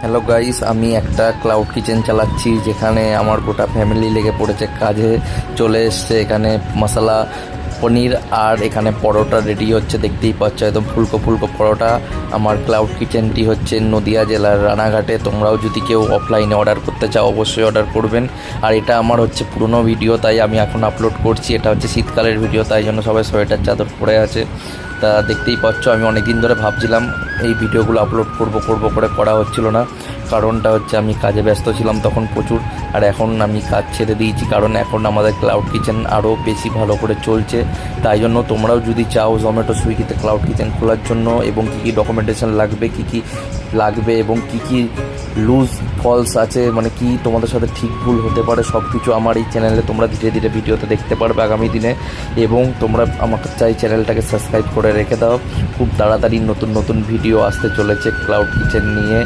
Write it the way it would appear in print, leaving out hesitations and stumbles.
Hello guys, আমি একটা cloud kitchen চালাচ্ছি যেখানে আমার গোটা ফ্যামিলি লেগে পড়েছে কাজে। চলে এসছে এখানে মশলা পনির আর এখানে পরোটা রেডি হচ্ছে, দেখতেই পাচ্ছ একদম ফুলকো ফুলকো পরোটা। আমার ক্লাউড কিচেনটি হচ্ছে নদিয়া জেলার রানাঘাটে। তোমরাও যদি কেউ অফলাইনে অর্ডার করতে চাও অবশ্যই অর্ডার করবেন। আর এটা আমার হচ্ছে পুরনো ভিডিও, তাই আমি এখন আপলোড করছি। এটা হচ্ছে শীতকালের ভিডিও, তাই জন্য সবাই সোয়েটার চাদর পরে আছে। তা দেখতেই পাচ্ছ আমি অনেক দিন ধরে ভাবছিলাম এই ভিডিওগুলো আপলোড করব করে করা হচ্ছিল না। কারণটা হচ্ছে আমি কাজে ব্যস্ত ছিলাম তখন প্রচুর, আর এখন আমি কাজ ছেড়ে দিয়েছি কারণ এখন আমাদের ক্লাউড কিচেন আরও বেশি ভালো করে চলছে। তাই জন্য তোমরাও যদি চাও জোম্যাটো সুইগিতে ক্লাউড কিচেন খোলার জন্য এবং কী কী ডকুমেন্টেশন লাগবে, এবং কী লুজ ফলস আছে, মানে কি তোমাদের সাথে ঠিক ভুল হতে পারে, সব কিছু আমার এই চ্যানেলে তোমরা ধীরে ধীরে ভিডিওতে দেখতে পারবে আগামী দিনে। এবং তোমরা আমাকে চাই চ্যানেলটাকে সাবস্ক্রাইব করে রেখে দাও। খুব তাড়াতাড়ি নতুন নতুন ভিডিও আসতে চলেছে ক্লাউড কিচেন নিয়ে।